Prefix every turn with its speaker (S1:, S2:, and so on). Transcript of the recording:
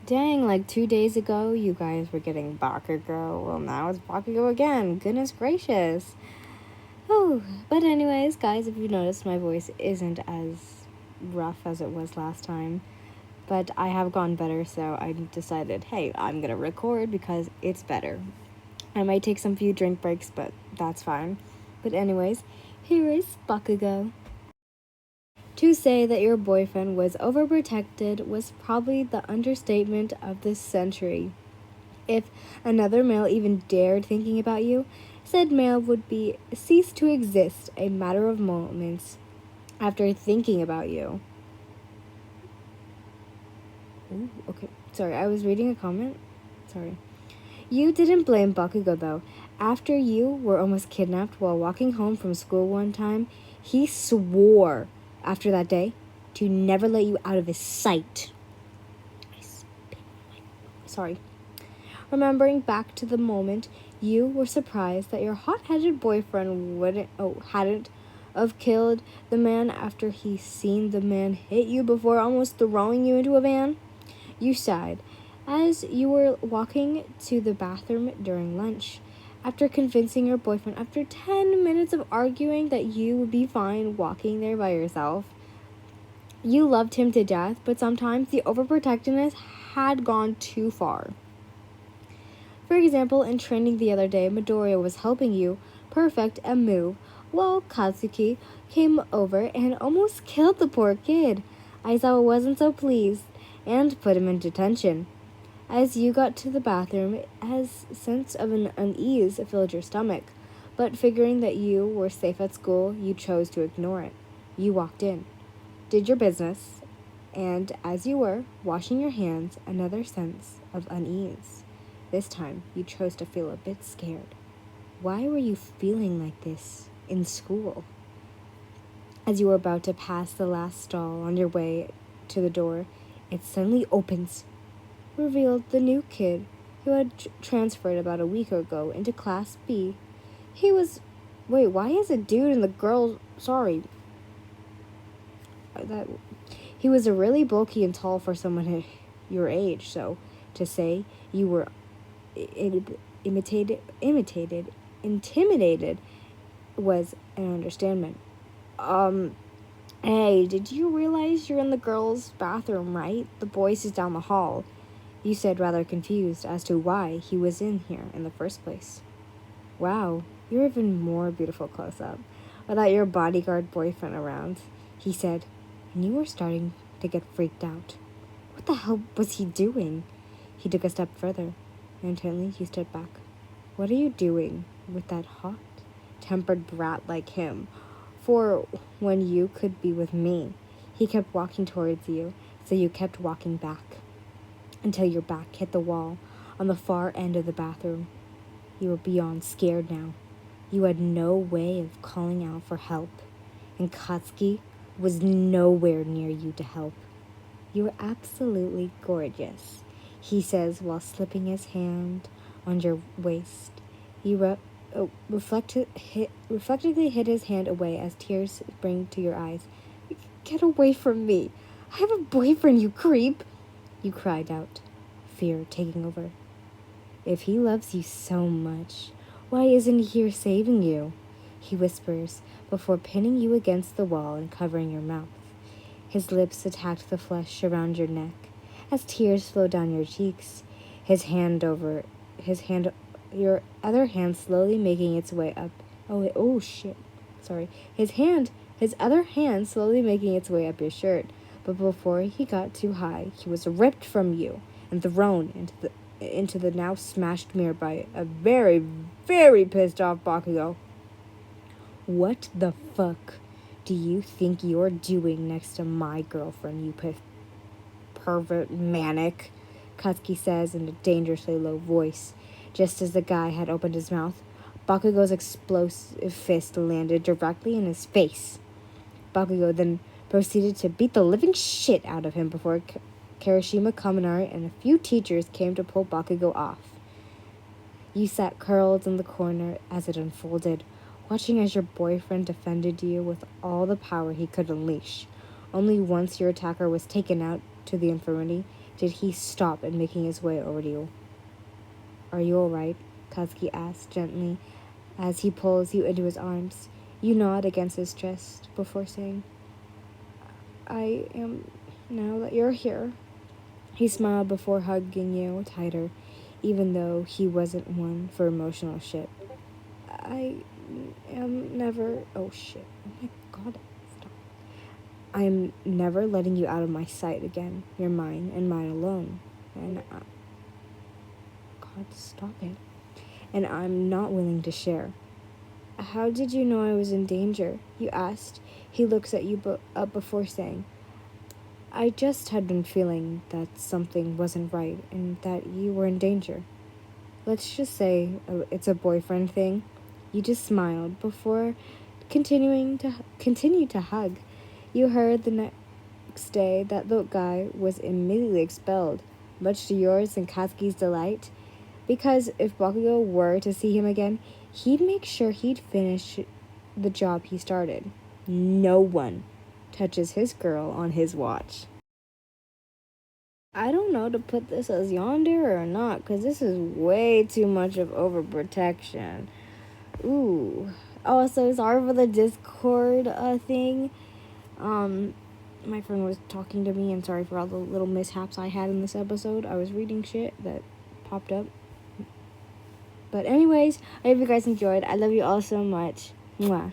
S1: Dang, like 2 days ago, you guys were getting bakugou. Well, now it's bakugou again. Goodness gracious. Oh, but anyways, guys, if you noticed, my voice isn't as rough as it was last time. But I have gone better, so I decided, hey, I'm gonna record because it's better. I might take some few drink breaks, but that's fine. But anyways, here is bakugou. To say that your boyfriend was overprotected was probably the understatement of this century. If another male even dared thinking about you, said male would be cease to exist a matter of moments after thinking about you. Ooh, okay. Sorry, I was reading a comment. Sorry. You didn't blame Bakugo though. After you were almost kidnapped while walking home from school one time, he swore after that day to never let you out of his sight. Sorry. Remembering back to the moment you were surprised that your hot-headed boyfriend hadn't have killed the man after he seen the man hit you before almost throwing you into a van, you sighed as you were walking to the bathroom during lunch. After convincing your boyfriend after 10 minutes of arguing that you would be fine walking there by yourself, you loved him to death, but sometimes the overprotectiveness had gone too far. For example, in training the other day, Midoriya was helping you perfect a move while Katsuki came over and almost killed the poor kid. Aizawa wasn't so pleased and put him in detention. As you got to the bathroom, a sense of an unease filled your stomach, but figuring that you were safe at school, you chose to ignore it. You walked in, did your business, and as you were washing your hands, another sense of unease. This time, you chose to feel a bit scared. Why were you feeling like this in school? As you were about to pass the last stall on your way to the door, it suddenly opens, revealed the new kid who had transferred about a week ago into Class B. He was... Wait, why is a dude and the girl... Sorry. That... He was a really bulky and tall for someone your age, so to say you were intimidated was an understatement. Hey, did you realize you're in the girls' bathroom, right? The boys is down the hall. You said, rather confused as to why he was in here in the first place. Wow, you're even more beautiful close up, without your bodyguard boyfriend around, he said, and you were starting to get freaked out. What the hell was he doing? He took a step further. Intently, he stood back. What are you doing with that hot-tempered brat like him? For when you could be with me. He kept walking towards you, so you kept walking back, until your back hit the wall on the far end of the bathroom. You were beyond scared now. You had no way of calling out for help, and Katsuki was nowhere near you to help. You were absolutely gorgeous, he says while slipping his hand on your waist. He reflectively hid his hand away as tears sprang to your eyes. Get away from me. I have a boyfriend, you creep, you cried out, fear taking over. If he loves you so much, why isn't he here saving you? He whispers before pinning you against the wall and covering your mouth. His lips attacked the flesh around your neck as tears flowed down your cheeks. Your other hand slowly making its way up. Oh shit. Sorry. His other hand slowly making its way up your shirt. But before he got too high, he was ripped from you and thrown into the now smashed mirror by a very, very pissed off Bakugo. What the fuck do you think you're doing next to my girlfriend, you pervert manic? Katsuki says in a dangerously low voice. Just as the guy had opened his mouth, Bakugo's explosive fist landed directly in his face. Bakugo then proceeded to beat the living shit out of him before Kirishima Kaminari and a few teachers came to pull Bakugo off. You sat curled in the corner as it unfolded, watching as your boyfriend defended you with all the power he could unleash. Only once your attacker was taken out to the infirmary did he stop and making his way over to you. Are you alright? Katsuki asked gently as he pulls you into his arms. You nod against his chest before saying, I am now that you're here. He smiled before hugging you tighter, even though he wasn't one for emotional shit. I am never... Oh, shit. Oh, my God. Stop. I am never letting you out of my sight again. You're mine and mine alone. And God, stop it. And I'm not willing to share. How did you know I was in danger? You asked. He looks at you up before saying, I just had been feeling that something wasn't right and that you were in danger. Let's just say it's a boyfriend thing. You just smiled before continue to hug. You heard the next day that the guy was immediately expelled, much to yours and Katsuki's delight, because if Bakugou were to see him again, he'd make sure he'd finish the job he started. No one touches his girl on his watch. I don't know to put this as yandere or not, because this is way too much of overprotection. Ooh. Oh, so sorry for the Discord thing. My friend was talking to me, and sorry for all the little mishaps I had in this episode. I was reading shit that popped up. But anyways, I hope you guys enjoyed. I love you all so much. Mwah.